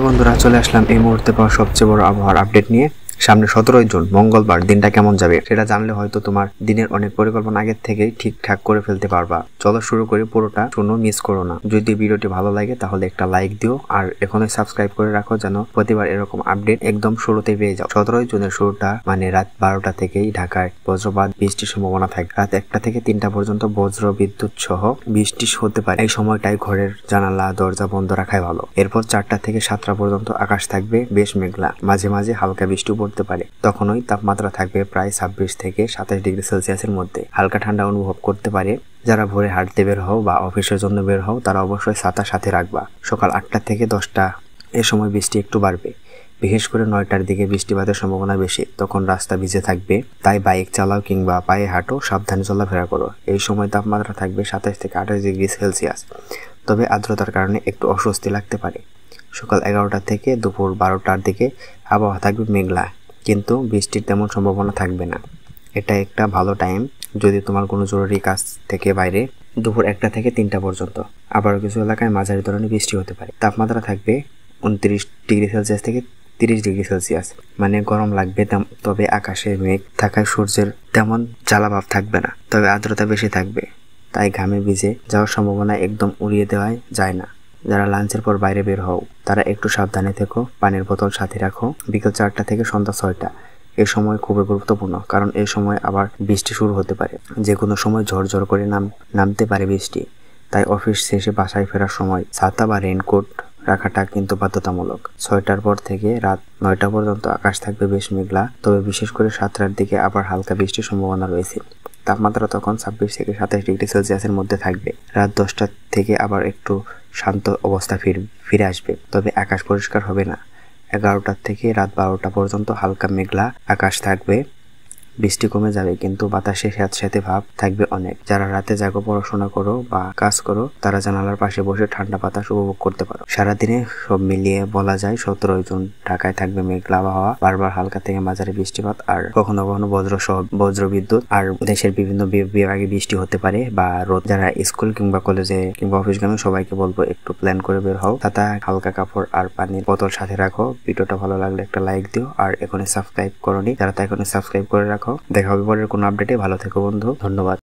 বন্ধুরা, চলে আসলাম এই মুহূর্তে পাওয়া সবচেয়ে বড় আবহাওয়ার আপডেট নিয়ে। সামনে 17 জুন মঙ্গলবার দিনটা কেমন যাবে সেটা জানলে হয়তো তোমার দিনের অনেক পরিকল্পনা আগের থেকেই ঠিকঠাক করে ফেলতে পারবা। চলো শুরু করি, পুরোটা শুনো, মিস করো না। যদি ভিডিওটি ভালো লাগে তাহলে একটা লাইক দিও, আর এখনই সাবস্ক্রাইব করে রাখো যেন প্রতিবার এরকম আপডেট একদম শুরুতেই পেয়ে যাও। 17 জুনের শুরুটা মানে রাত 12টা থেকেই ঢাকায় বজ্রপাত বৃষ্টির সম্ভাবনা থাকে। রাত 1টা থেকে 3টা পর্যন্ত বজ্র বিদ্যুৎ সহ বৃষ্টি হতে পারে। এই সময়টাই ঘরের জানালা দরজা বন্ধ রাখাই ভালো। এরপর 4টা থেকে 7টা পর্যন্ত আকাশ থাকবে বেশ মেঘলা, মাঝে মাঝে হালকা বৃষ্টি পড়তে পারে। তখনই তাপমাত্রা থাকবে প্রায় 26 থেকে 27 ডিগ্রি সেলসিয়াসের মধ্যে। হালকা ঠান্ডা অনুভব করতে পারে। যারা ভোরে হাঁটতে বের হও বা অফিসের জন্য বের হও তারা অবশ্যই ছাতা সাথে রাখবা। সকাল 8টা থেকে 10টা এ সময় বৃষ্টি একটু বাড়বে। বিশেষ করে 9টার দিকে বৃষ্টিপাতের সম্ভাবনা বেশি। তখন রাস্তা ভিজে থাকবে, তাই বাইক চালাও কিংবা পায়ে হাঁটো, সাবধানে চলাফেরা করো। এই সময় তাপমাত্রা থাকবে 27 থেকে 28 ডিগ্রি সেলসিয়াস। তবে আর্দ্রতার কারণে একটু অস্বস্তি লাগতে পারে। সকাল 11টা থেকে দুপুর 12টার দিকে আবহাওয়া থাকবে মেঘলা, কিন্তু বৃষ্টির তেমন সম্ভাবনা থাকবে না। এটা একটা ভালো টাইম যদি তোমার কোনো জরুরি কাজ থেকে বাইরে। দুপুর 1টা থেকে 3টা পর্যন্ত আবারও কিছু এলাকায় মাঝারি ধরনের বৃষ্টি হতে পারে। তাপমাত্রা থাকবে 29 ডিগ্রি সেলসিয়াস থেকে 30 ডিগ্রি সেলসিয়াস, মানে গরম লাগবে। তবে আকাশে মেঘ থাকায় সূর্যের তেমন জ্বালাভাব থাকবে না, তবে আর্দ্রতা বেশি থাকবে, তাই ঘামে ভিজে যাওয়ার সম্ভাবনা একদম উড়িয়ে দেওয়া যায় না। যারা লাঞ্চের পর বাইরে বের হও তারা একটু সাবধানে থেকো, পানির বোতল সাথে রাখো। বিকেল 4টা থেকে সন্ধ্যা 6টা এই সময় খুবই গুরুত্বপূর্ণ, কারণ এই সময় আবার বৃষ্টি শুরু হতে পারে। যে কোনো সময় ঝড় করে নামতে পারে বৃষ্টি, তাই অফিস শেষে বাসায় ফেরার সময় ছাতা বা রেইনকোট রাখাটা কিন্তু বাধ্যতামূলক। 6টার পর থেকে রাত 9টা পর্যন্ত আকাশ থাকবে বেশ মেঘলা, তবে বিশেষ করে 7টার দিকে আবার হালকা বৃষ্টির সম্ভাবনা রয়েছে। তাপমাত্রা তখন 26 থেকে 27 ডিগ্রি সেলসিয়াসের মধ্যে থাকবে। রাত 10টা থেকে আবার একটু শান্ত অবস্থা ফিরে আসবে, তবে আকাশ পরিষ্কার হবে না। 11টার থেকে রাত 12টা পর্যন্ত হালকা মেঘলা আকাশ থাকবে। বৃষ্টি কমে যাবে, কিন্তু বাতাসে স্যাঁতস্যাঁতে ভাব থাকবে অনেক। যারা রাতে জাগো, পড়াশোনা করো বা কাজ করো তারা জানালার পাশে বসে ঠান্ডা বাতাস উপভোগ করতে পারো। সারাদিনে সব মিলিয়ে বলা যায় 17 জুন ঢাকায় থাকবে মেঘলা আবহাওয়া, বারবার হালকা থেকে মাঝারি বৃষ্টিপাত, আর কখনো কখনো বজ্র বিদ্যুৎ, আর দেশের বিভিন্ন বিভাগে বৃষ্টি হতে পারে বা রোদ। যারা স্কুল কিংবা কলেজে কিংবা অফিসগামী সবাইকে বলবো একটু প্ল্যান করে বের হও। ছাতা, হালকা কাপড় আর পানির বোতল সাথে রাখো। ভিডিওটা ভালো লাগলে একটা লাইক দিও, আর এখনই সাবস্ক্রাইব করোনি যারা তা এখনই সাবস্ক্রাইব করে রাখো। দেখা হবে পরের কোনো আপডেটে। ভালো থেকো বন্ধু, ধন্যবাদ।